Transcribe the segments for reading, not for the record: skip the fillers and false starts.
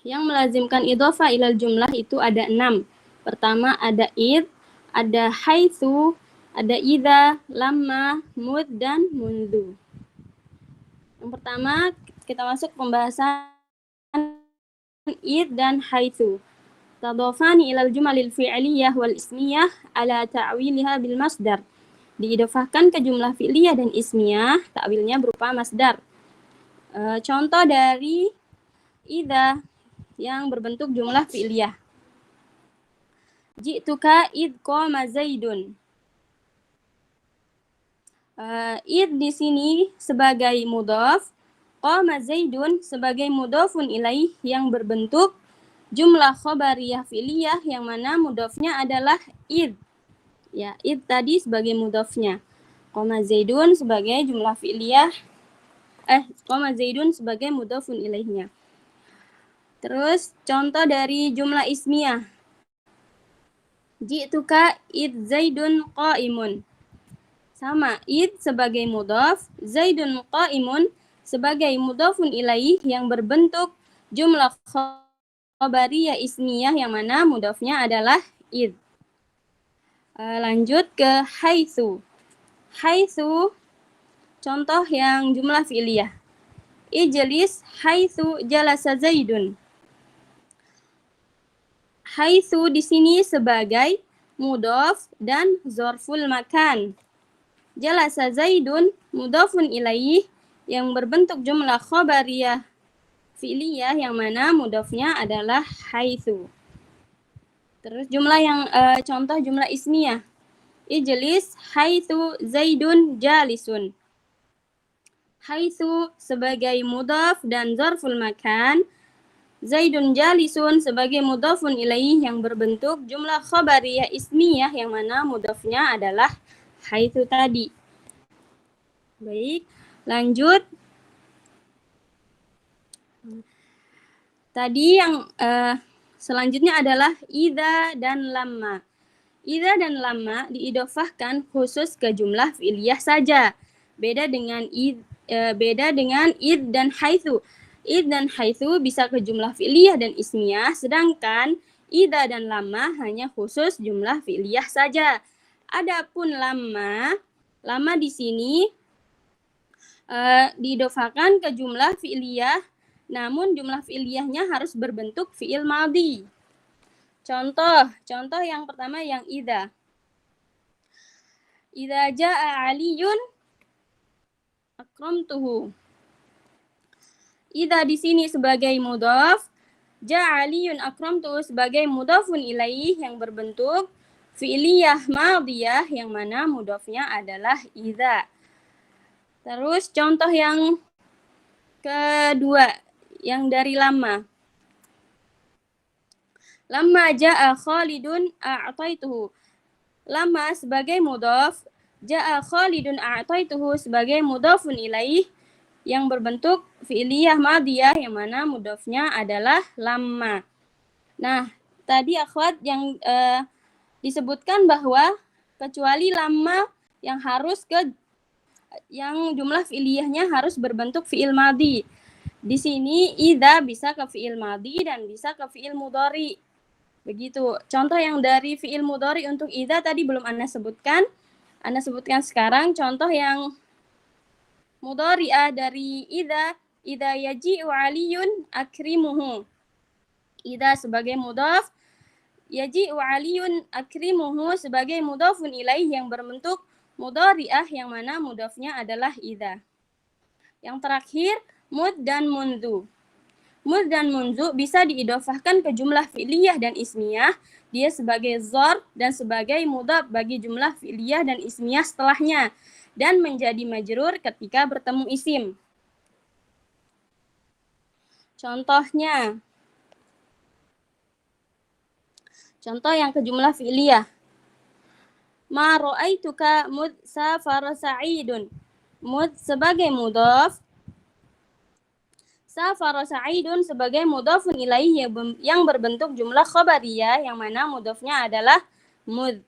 Yang melazimkan idhofah ilal jumlah itu ada 6. Pertama ada id, ada haitsu, ada idza, lamma, mud, dan mundu. Yang pertama kita masuk pembahasan id dan haitsu. Tadofani ilal jumalil fi'liyah wal ismiyah ala ta'wiliha bil masdar. Diidofahkan ke jumlah fi'liyah dan ismiyah, ta'wilnya berupa masdar. Contoh dari idza yang berbentuk jumlah fi'liyah. Ji'tuka id qama Zaidun. Id di sini sebagai mudhaf, qama Zaidun sebagai mudhafun ilaih yang berbentuk jumlah khobariyah fi'liyah yang mana mudhafnya adalah id. Ya, id tadi sebagai mudhafnya. Qama Zaidun sebagai jumlah fi'liyah qama Zaidun sebagai mudhafun ilaihnya. Terus contoh dari jumlah ismiyah. Ji'tuka id Zaidun qa'imun. Sama, id sebagai mudhaf, Zaidun qa'imun sebagai mudhafun ilaih yang berbentuk jumlah khobariyah ismiyah yang mana mudhafnya adalah id. Lanjut ke haitsu. Haitsu contoh yang jumlah fi'liyah. Ijlis haitsu jalasa Zaidun. Haitsu di sini sebagai mudhaf dan dzarful makan. Jalasa Zaidun mudhafun ilaih yang berbentuk jumlah khobariyah fi'liyah yang mana mudhafnya adalah haitsu. Terus jumlah yang contoh jumlah ismiyah. Ijlis haitsu Zaidun jalisun. Haitsu sebagai mudhaf dan dzarful makan. Zaidun jalisun sebagai mudhafun ilaih yang berbentuk jumlah khobariyah ismiyah yang mana mudhafnya adalah haitsu tadi. Baik, lanjut. Tadi yang selanjutnya adalah idza dan lamma. Idza dan lamma diidofahkan khusus ke jumlah fi'liyah saja. Beda dengan id dan haitsu. Id dan haitsu bisa ke jumlah fi'liyah dan ismiyah, sedangkan idza dan lamma hanya khusus jumlah fi'liyah saja. Adapun lamma di sini diidofahkan ke jumlah fi'liyah, namun jumlah fi'liyahnya harus berbentuk fi'il madhi. Contoh yang pertama yang idza. Idza jaa Aliyun akramtuhu. Idza di sini sebagai mudhaf, jaa Aliyun akramtuhu sebagai mudhafun ilaih yang berbentuk fi'liyah madhiyah yang mana mudhafnya adalah idza. Terus contoh yang kedua yang dari lamma. Lamma jaa Khalidun a'taituhu. Lamma sebagai mudhaf, jaa Khalidun a'taituhu sebagai mudhafun ilaih yang berbentuk fi'liyah madhiyah yang mana mudhafnya adalah lamma. Nah, tadi akhwat yang disebutkan bahwa kecuali lamma yang jumlah fi'liyahnya harus berbentuk fi'il madhi. Di sini idza bisa ke fi'il madhi dan bisa ke fi'il mudhari. Begitu. Contoh yang dari fi'il mudhari untuk idza tadi belum Ana sebutkan. Ana sebutkan sekarang contoh yang mudhari'ah dari idza yaji'u Aliyun akrimuhu. Idza sebagai mudhaf, yaji'u Aliyun akrimuhu sebagai mudhafun ilaih yang berbentuk mudhari'ah yang mana mudhafnya adalah idza. Yang terakhir, mud dan mundu. Mud dan mundu bisa diidofahkan ke jumlah fi'liyah dan ismiyah. Dia sebagai dzarf dan sebagai mudhaf bagi jumlah fi'liyah dan ismiyah setelahnya. Dan menjadi majrur ketika bertemu isim. Contohnya. Contoh yang ke jumlah fi'liyah. Ma ra'aituka mud safara sa'idun. Mud sebagai mudhaf. Safara sa'idun sebagai mudhafun ilaih yang berbentuk jumlah khobariyah yang mana mudhafnya adalah mud.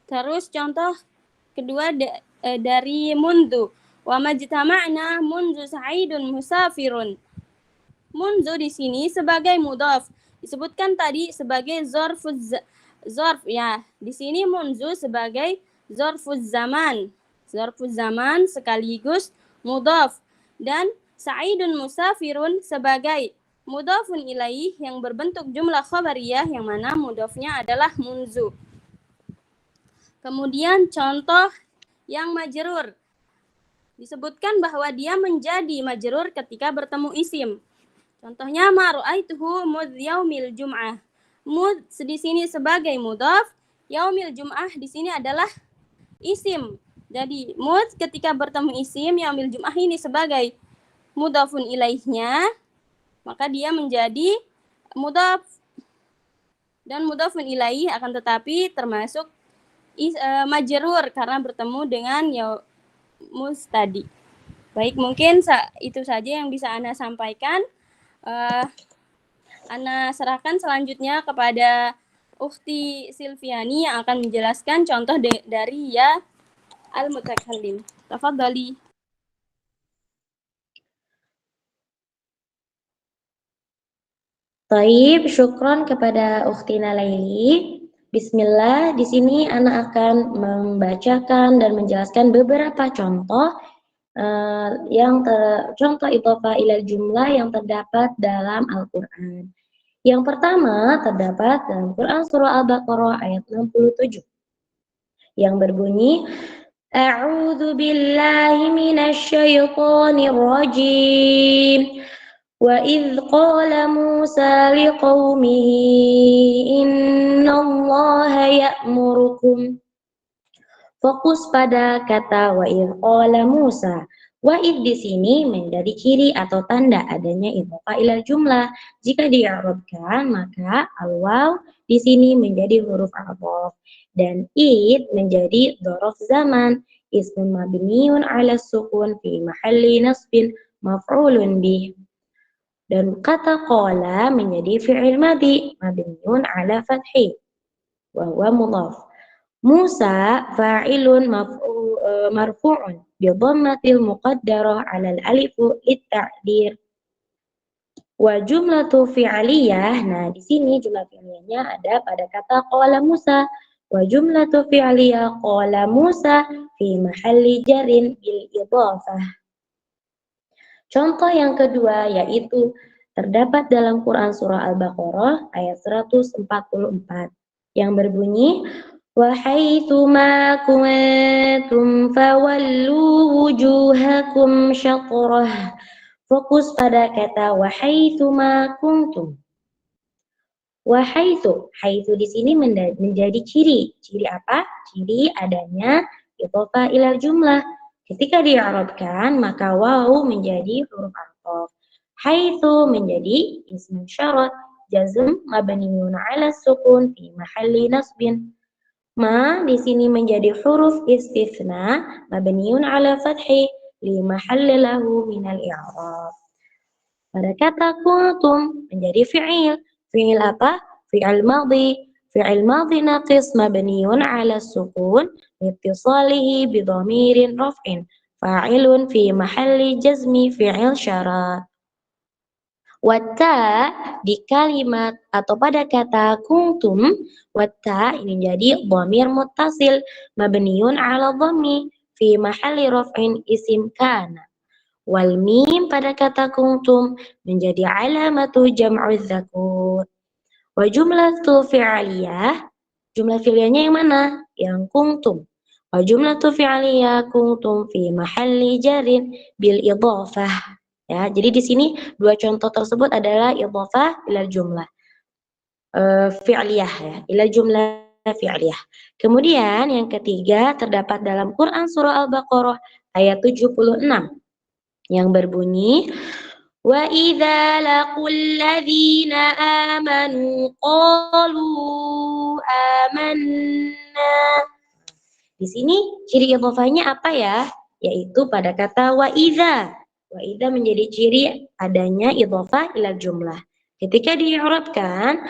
Terus contoh kedua dari mundu. Wa majtama'na mundu sa'idun musafirun. Munzu di sini sebagai mudhaf. Disebutkan tadi sebagai zorf ya. Di sini munzu sebagai zorfuz zaman. Zorfuz zaman sekaligus mudhaf. Dan Sa'idun musafirun sebagai mudhafun ilaih yang berbentuk jumlah khabariyah yang mana mudhafnya adalah munzu. Kemudian contoh yang majrur. Disebutkan bahwa dia menjadi majrur ketika bertemu isim. Contohnya ma ra'aituhu mudz yaumil jum'ah. Mud di sini sebagai mudhaf, yaumil jum'ah di sini adalah isim. Jadi mud ketika bertemu isim yaumil jum'ah ini sebagai mudhafun ilaihnya, maka dia menjadi mudhaf. Dan mudhafun ilaih akan tetapi termasuk majrur karena bertemu dengan mus tadi. Baik, mungkin itu saja yang bisa Ana sampaikan. Ana serahkan selanjutnya kepada Ukhti Silviani yang akan menjelaskan contoh dari ya al-mutakallim. Tafadhali. Baik, syukron kepada Ukhtina Laili. Bismillah, di sini Ana akan membacakan dan menjelaskan beberapa contoh contoh idhofah ilal jumlah yang terdapat dalam Al-Qur'an. Yang pertama terdapat dalam Quran surah Al-Baqarah ayat 67 yang berbunyi A'udzu billahi minasy syaithanir rajim. وَإِذْ قَالَ مُوسَى لِقَوْمِهِ إِنَّ اللَّهَ يَأْمُرُكُمْ. Fokus pada kata wa'idh qala Musa. Wa'idh di sini menjadi ciri atau tanda adanya idhofah ilal jumlah. Jika di'arabkan maka al-waw di sini menjadi huruf a'raf dan id menjadi dzaraf zaman. Ismun mabniun 'ala sukun fi mahalli nasbin maf'ulun bih. Dan kata qala menjadi fi'il madhi mabniun 'ala fathi wa huwa mudhaf. Musa fa'ilun marfu'un bi dhammatil muqaddarah 'alal alif litta'dir. Wa jumlatu fi'liyah, nah di sini jumlah fi'liyahnya ada pada kata qala Musa. Wa jumlatu fi'liyah qala Musa fi mahalli jarin bil idhafah. Contoh yang kedua yaitu terdapat dalam Quran surah Al-Baqarah ayat 144 yang berbunyi wa haitsu ma kuntum fawallu wujuhakum syatrah. Fokus pada kata wa haitsu ma kuntum. Wa haitsu, haitsu di sini menjadi ciri. Ciri apa? Ciri adanya idhofah ilal jumlah. Ketika di'arabkan maka waw menjadi huruf athof. Haitsu menjadi ism syarat jazm mabniun 'ala sukun fi mahalli nasbin. Ma di sini menjadi huruf istitsna mabniun 'ala fathi li mahalli lahu minal i'rab. Pada kata kuntum menjadi fi'il. Fi'il apa? Fi'il madhi. Fi'il madhi naqis mabniun 'ala sukun liittisalihi bi dhamirin raf'in fa'ilun fi mahalli jazmi fi'il syarat. Watta di kalimat atau pada kata kuntum, watta ini jadi dhamir muttasil mabniun 'ala dhammi fi mahalli raf'in isim kana. Wal mim pada kata kuntum menjadi alamatu jam'u dzakur. Wa jumlatu fi'liyah, jumlah fi'liyahnya yang mana? Yang kuntum. Wa jumlatu fi'liyah kuntum fi mahalli jarin bil idhafah. Ya, jadi di sini dua contoh tersebut adalah idhafah ilal jumlah fi'liyah ya, ilal jumlah fi'liyah. Kemudian yang ketiga terdapat dalam Quran surah Al-Baqarah ayat 76 yang berbunyi wa idza laqul ladzina amanu qalu amanna. Di sini ciri idhofahnya apa ya? Yaitu pada kata wa idza. Wa idza menjadi ciri adanya idhofah ila jumlah. Ketika di'irabkan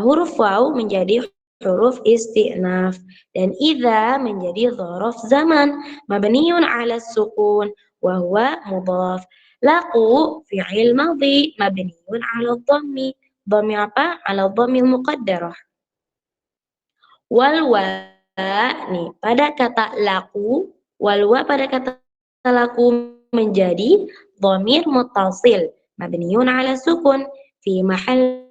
huruf waw menjadi huruf isti'naf dan idza menjadi dzaraf zaman mabniun 'ala sukun wa huwa mudhaf. Laku fi'il madhi mabniun 'ala dhammi. Dhammi apa? 'Ala dhammil muqaddarah. Wal wa nih pada kata laku, wal wa pada kata laku menjadi dhamir muttasil mabniun 'ala sukun fi mahall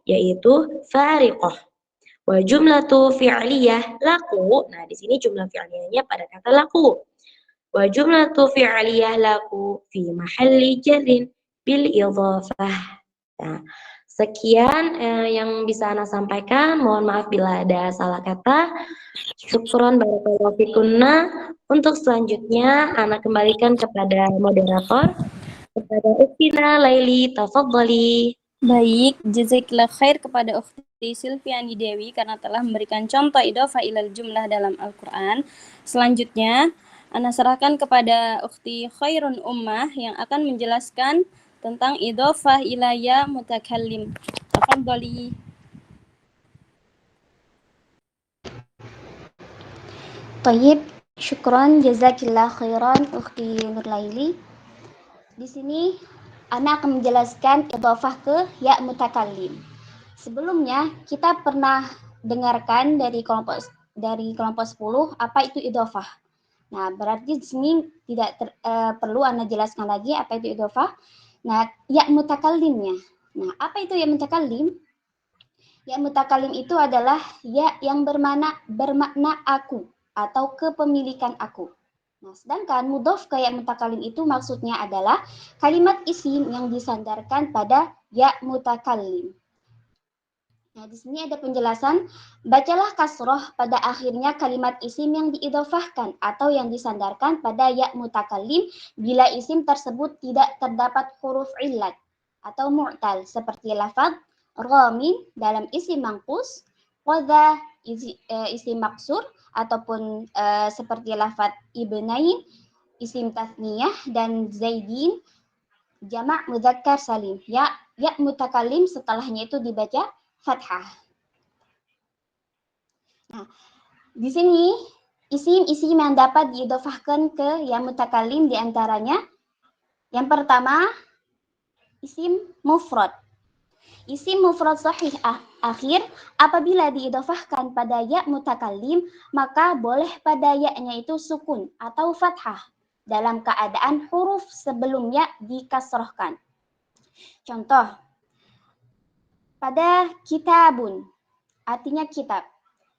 yaitu fariqah. Wa jumlatu fi'liyah laku. Nah, di sini jumlah fi'liyahnya pada kata laku. Wa jumlatu fi'liyah laku fi mahalli jarrin bil idhafah. Nah, sekian yang bisa Ana sampaikan. Mohon maaf bila ada salah kata. Syukron barakallahu fikunna. Untuk selanjutnya Ana kembalikan kepada moderator, kepada Uktina Laili, tafadhali. Baik, jazakallah khair kepada Ukhti Silviani Dewi karena telah memberikan contoh idhofah ilal jumlah dalam Al-Quran. Selanjutnya, Ana serahkan kepada Ukhti Khairun Ummah yang akan menjelaskan tentang idhofah ilaya mutakallim. Tafadhali. Tayyib, syukran, jazakillah khairan, Ukhti Nurlaili. Di sini, Ana akan menjelaskan idhofah ke ya mutakallim. Sebelumnya, kita pernah dengarkan dari kelompok 10 apa itu idhofah. Nah, berarti di sini tidak perlu Ana jelaskan lagi apa itu idhofah. Nah, ya mutakallimnya. Nah, apa itu ya mutakallim? Ya mutakallim itu adalah ya yang bermakna aku atau kepemilikan aku. Nah, sedangkan mudhof ke ya mutakallim itu maksudnya adalah kalimat isim yang disandarkan pada ya mutakallim. Nah, di sini ada penjelasan, bacalah kasroh pada akhirnya kalimat isim yang diidhofahkan atau yang disandarkan pada ya mutakallim bila isim tersebut tidak terdapat huruf illat atau mu'tal seperti lafaz ramin dalam isim mangkus, qadha isim maksur ataupun seperti lafaz ibnain isim tasniyah dan zaidin jamak mudzakkar salim. Ya mutakallim setelahnya itu dibaca fathah. Nah, di sini isim-isim yang dapat diidhofahkan ke ya mutakallim diantaranya yang pertama isim mufrad. Isim mufrad sahih akhir apabila diidhofahkan pada ya mutakallim maka boleh pada ya-nya itu sukun atau fathah dalam keadaan huruf sebelumnya dikasrohkan. Contoh, pada kitabun artinya kitab.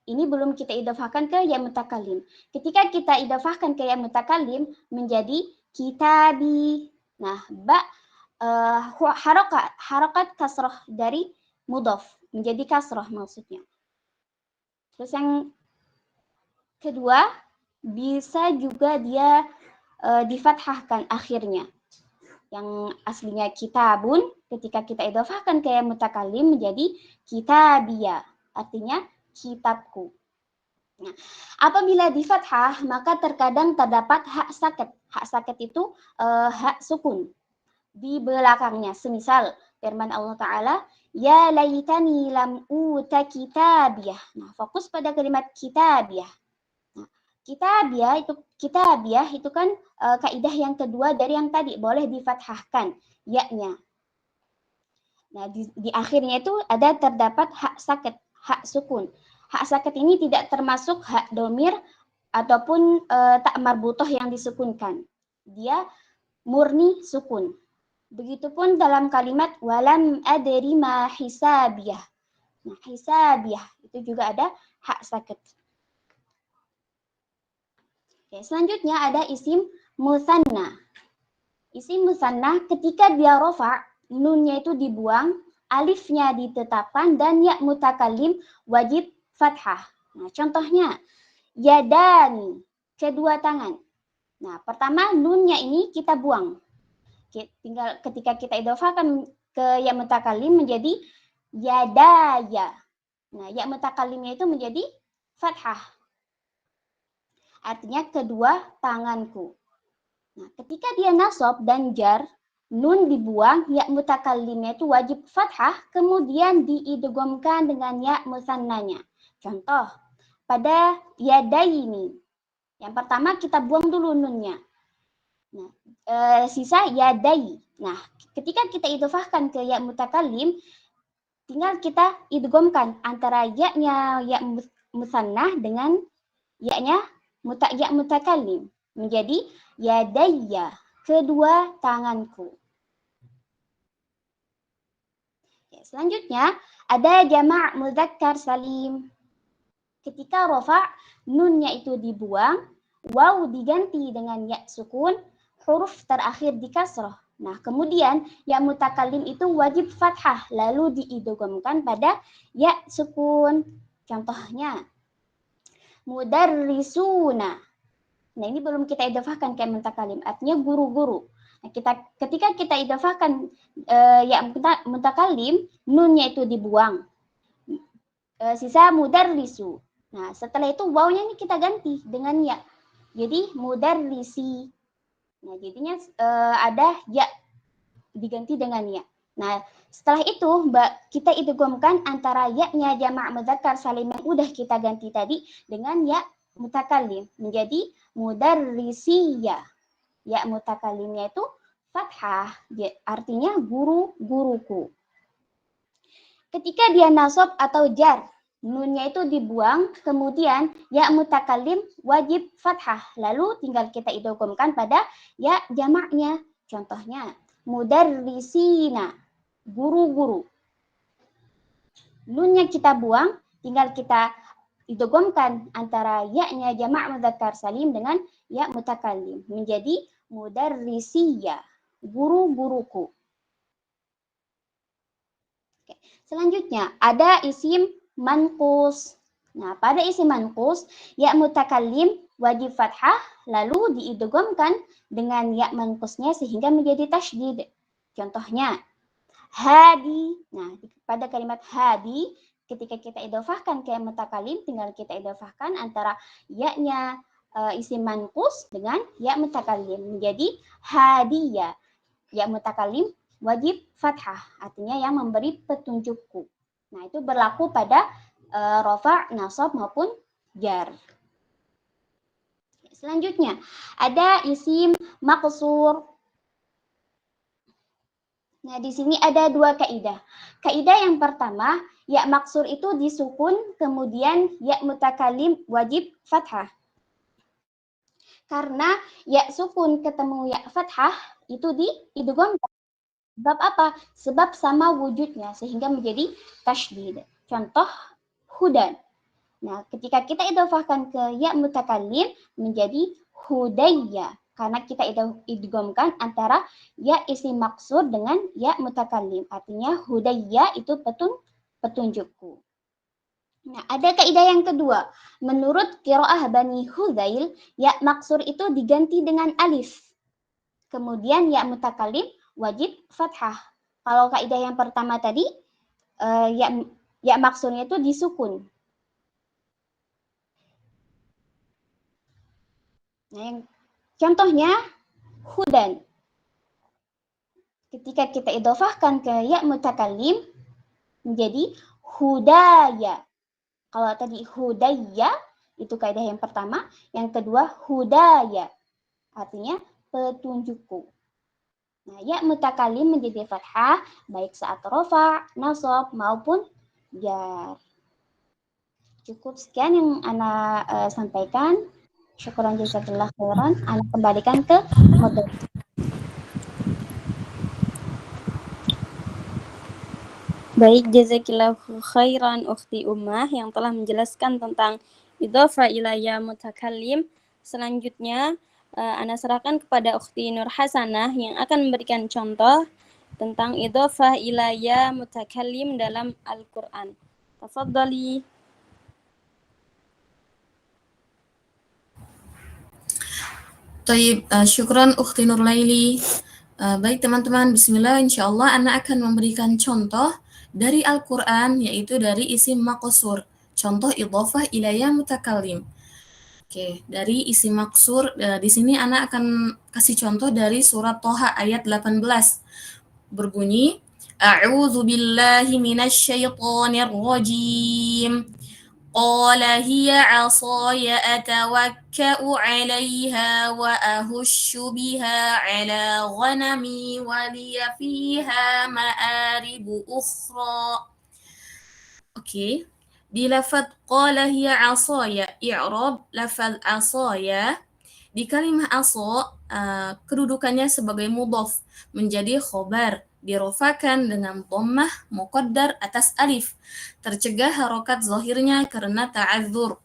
Ini belum kita idhofahkan ke ya mutakallim. Ketika kita idhofahkan ke ya mutakallim menjadi kitabi. Nah, harokat kasroh dari mudhof menjadi kasroh maksudnya. Terus yang kedua bisa juga dia difathahkan akhirnya. Yang aslinya kitabun ketika kita idhofahkan ke ya mutakallim menjadi kitabiyah. Artinya kitabku. Nah, apabila di fathah maka terkadang terdapat hak sakit. Hak sakit itu hak sukun di belakangnya. Semisal firman Allah Ta'ala, ya laitani lam uta kitabiyah. Nah, fokus pada kalimat kitabiyah. Nah, kitabiyah itu kan kaidah yang kedua dari yang tadi, boleh difathahkan ya-nya. Nah, di akhirnya itu ada terdapat hak sakit, hak sukun. Hak sakit ini tidak termasuk hak domir ataupun tak marbutoh yang disukunkan. Dia murni sukun. Begitupun dalam kalimat walam adri ma hisabiyah. Nah, hisabiyah itu juga ada hak sakit. Oke, selanjutnya ada isim musanna. Isim musanna ketika dia rofa, nunnya itu dibuang, alifnya ditetapkan dan ya mutakallim wajib fathah. Nah, contohnya yadani, kedua tangan. Nah, pertama nunnya ini kita buang. Tinggal ketika kita idhofahkan ke ya mutakallim menjadi yadaya. Nah, ya mutakallimnya itu menjadi fathah. Artinya kedua tanganku. Nah, ketika dia nasab dan jar, nun dibuang, ya mutakallimnya itu wajib fathah, kemudian diidghamkan dengan ya musannanya. Contoh, pada yadaini. Yang pertama kita buang dulu nunnya. Nah, sisa yadai. Nah, ketika kita idhofahkan ke ya mutakallim, tinggal kita idghamkan antara ya-nya ya musannah dengan ya-nya ya mutakallim menjadi yadayya, kedua tanganku. Ya, selanjutnya ada jamak mudzakkar salim. Ketika rofa, nunnya itu dibuang, waw diganti dengan ya sukun, huruf terakhir di kasroh. Nah, kemudian ya mutakallim itu wajib fathah, lalu diidghamkan pada ya sukun. Contohnya, mudarrisuna. Nah, ini belum kita idhofahkan ke mutakallim, artinya guru-guru. Nah, ketika kita idhofahkan ya mutakallim, nunnya itu dibuang. Sisa mudarrisu. Nah, setelah itu wawnya ini kita ganti dengan ya. Jadi mudarrisi. Nah, jadinya ada ya diganti dengan ya. Nah, setelah itu kita idghamkan antara ya-nya jamak mudzakkar salim yang udah kita ganti tadi dengan ya mutakallim menjadi mudarrisiya. Ya mutakallimnya itu fathah, artinya guru-guruku. Ketika dia nasab atau jar, nunnya itu dibuang, kemudian ya mutakallim wajib fathah, lalu tinggal kita idghamkan pada ya jamaknya. Contohnya, mudarrisina, guru-guru. Nunnya kita buang, tinggal kita idghamkan antara ya-nya jamak mudzakkar salim dengan ya mutakallim menjadi mudarrisiya, guru-guruku. Oke. Selanjutnya ada isim manqus. Nah, pada isim manqus ya mutakallim wajib fathah lalu diidghamkan dengan ya manqusnya sehingga menjadi tasydid. Contohnya hadi. Nah, pada kalimat hadi ketika kita idhofahkan ke mutakallim tinggal kita idhofahkan antara ya-nya isim manqus dengan ya mutakallim menjadi hadiyah. Ya mutakallim wajib fathah, artinya yang memberi petunjukku. Nah, itu berlaku pada rofa, nasab maupun jar. Selanjutnya, ada isim maqsur. Nah, di sini ada dua kaidah. Kaidah yang pertama, ya maksur itu disukun, kemudian ya mutakallim wajib fathah. Karena ya sukun ketemu ya fathah itu diidghamkan. Sebab apa? Sebab sama wujudnya sehingga menjadi tasydid. Contoh hudan. Nah, ketika kita idhofahkan ke ya mutakallim menjadi hudayya karena kita idghamkan antara ya isim maksur dengan ya mutakallim. Artinya hudayya itu petunjukku. Nah, ada kaidah yang kedua. Menurut qiraah Bani Hudzail, ya maksur itu diganti dengan alif. Kemudian ya mutakallim wajib fathah. Kalau kaidah yang pertama tadi ya maksurnya itu disukun. Nah, yang contohnya hudan. Ketika kita idhofahkan ke ya mutakallim menjadi hudaya. Kalau tadi hudaya itu kaidah yang pertama, yang kedua hudaya. Artinya petunjukku. Nah, ya mutakallim menjadi fathah baik saat rofa, nasab maupun jar. Cukup sekian yang Ana sampaikan. Syukran jazakallah khairan. Ana kembalikan ke moderator. Baik, jazakillahu khairan Ukhti Ummah yang telah menjelaskan tentang idhofah ila ya mutakallim. Selanjutnya Ana serahkan kepada Ukhti Nur Hasanah yang akan memberikan contoh tentang idhofah ila ya mutakallim dalam Al-Qur'an. Tafadhali. Taib, syukran Ukhti Nurlaili. Baik teman-teman, bismillah, insyaallah Ana akan memberikan contoh dari Al-Qur'an yaitu dari isim maqsur. Contoh idhofah ila ya mutakallim. Oke, dari isim maksur di sini Ana akan kasih contoh dari surat Thaha ayat 18. Berbunyi A'udzu billahi minasyaitonir rajim. قال هي عصاي أتوكأ عليها وأهش بها على غنمي ولي فيها مآرب أخرى. Oke, di lafaz qala hiya asaya, i'rab lafaz asaya di kalimah aso kedudukannya sebagai mudhaf menjadi khobar dirofakan dengan dhammah muqaddar atas alif tercegah harokat zahirnya karena ta'adzur.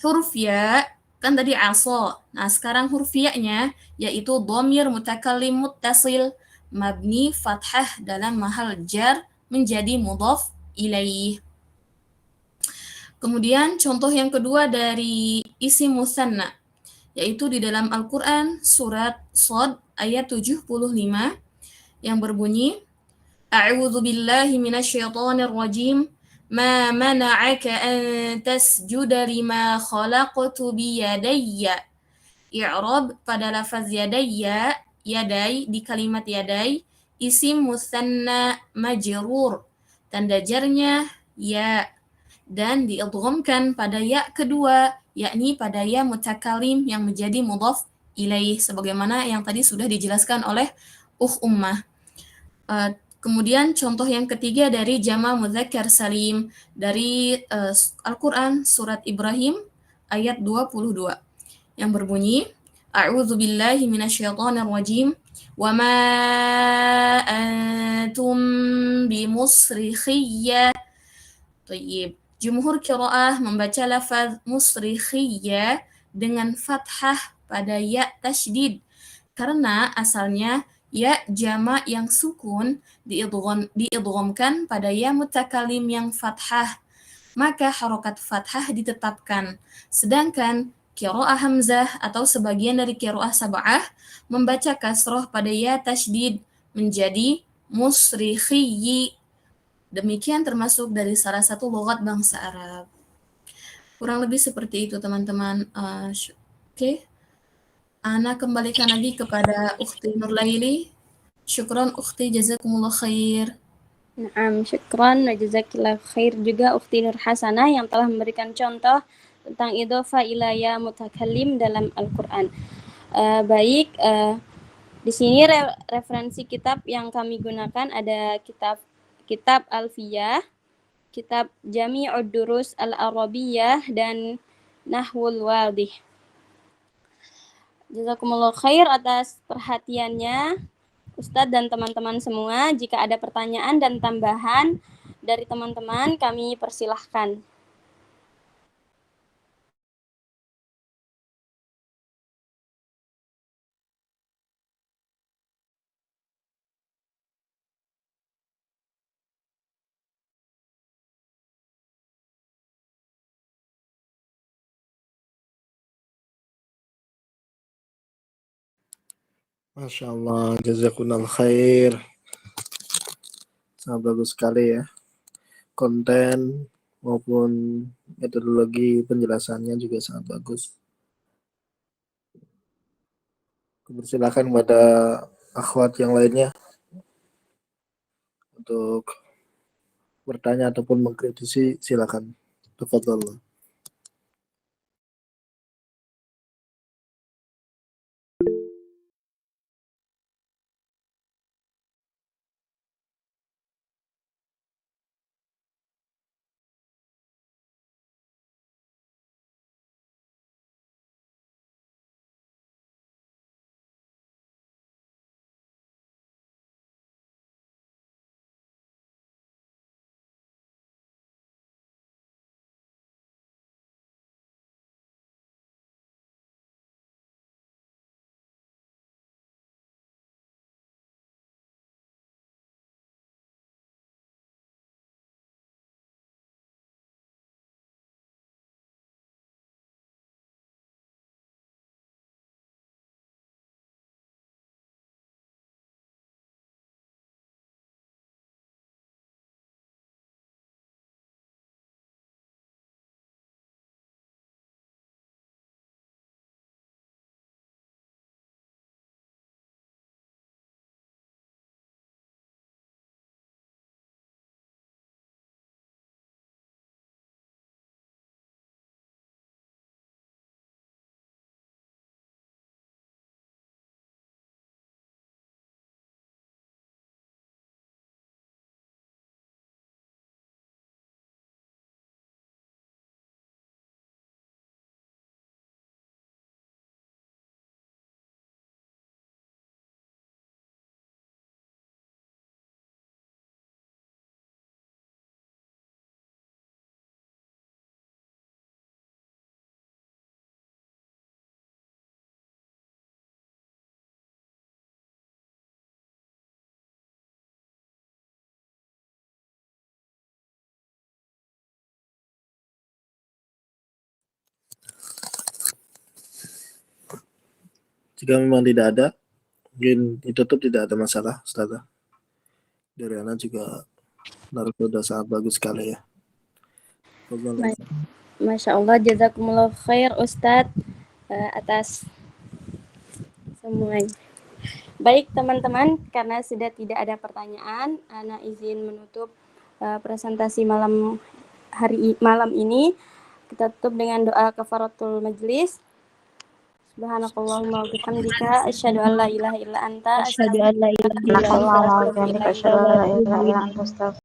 Huruf ya kan tadi aso. Nah, sekarang huruf ya-nya yaitu dhamir mutakallim muttasil mabni fathah dalam mahal jar menjadi mudhaf ilaih. Kemudian contoh yang kedua dari isim musanna, yaitu di dalam Al-Quran surat Shad ayat 75 yang berbunyi, A'udzu billahi minasyaitonir rajim, ma mana'aka an tasjuda lima khalaqtu biyadayya. I'rab pada lafaz yadayya, yadai di kalimat yadai, isim musanna majrur, tanda jarnya ya, dan diidghamkan pada ya kedua, yakni pada ya mutakalim yang menjadi mudhaf ilaih sebagaimana yang tadi sudah dijelaskan oleh ummah. Kemudian contoh yang ketiga dari jama mudzakkar salim dari Al-Qur'an surat Ibrahim ayat 22 yang berbunyi, A'udzu billahi minasyaitonir rajim wa ma antum bimusrikhiyya. Thayyib. Jumhur qiraah membaca lafaz musrikhiyya dengan fathah pada ya tasydid karena asalnya ya jama yang sukun diidghamkan pada ya mutakalim yang fathah, maka harokat fathah ditetapkan. Sedangkan qiraah hamzah atau sebagian dari qiraah sab'ah membaca kasroh pada ya tasydid menjadi musrikhiyyi. Demikian termasuk dari salah satu lughat bangsa Arab. Kurang lebih seperti itu teman-teman. Oke. Ana kembalikan lagi kepada Ukhti Nurlaili. Syukron Ukhti, jazakumullah khair. Naam, syukran wa jazakillah khair juga Ukhti Nur Hasanah yang telah memberikan contoh tentang idhofa ilaya mutakallim dalam Al-Quran. Baik, di sini referensi kitab yang kami gunakan ada kitab Alfiyah, kitab Jami'ud Durus Al-Arabiyyah, dan Nahwul Wadih. Jazakumullah khair atas perhatiannya, Ustadz dan teman-teman semua. Jika ada pertanyaan dan tambahan dari teman-teman, kami persilahkan. Masya Allah, jazakumullah khair. Sangat bagus sekali ya. Konten maupun metodologi penjelasannya juga sangat bagus. Persilakan kepada akhwat yang lainnya untuk bertanya ataupun mengkritisi, silakan. Tafadhol. Jika memang tidak ada, mungkin ditutup tidak ada masalah, Ustazah. Dari anak juga naruh sudah sangat bagus sekali ya. Ma- Masya Allah, jazakumullah khair Ustadz atas semuanya. Baik teman-teman, karena sudah tidak ada pertanyaan, Ana izin menutup presentasi malam ini. Kita tutup dengan doa kafaratul majlis. Subhanakallahumma wa bihamdika asyhadu an la ilaha illa anta Asyhadu an la ilaha illa anta, Subhanakallahumma wa bihamdika asyhadu an la ilaha illa anta, astaghfiruka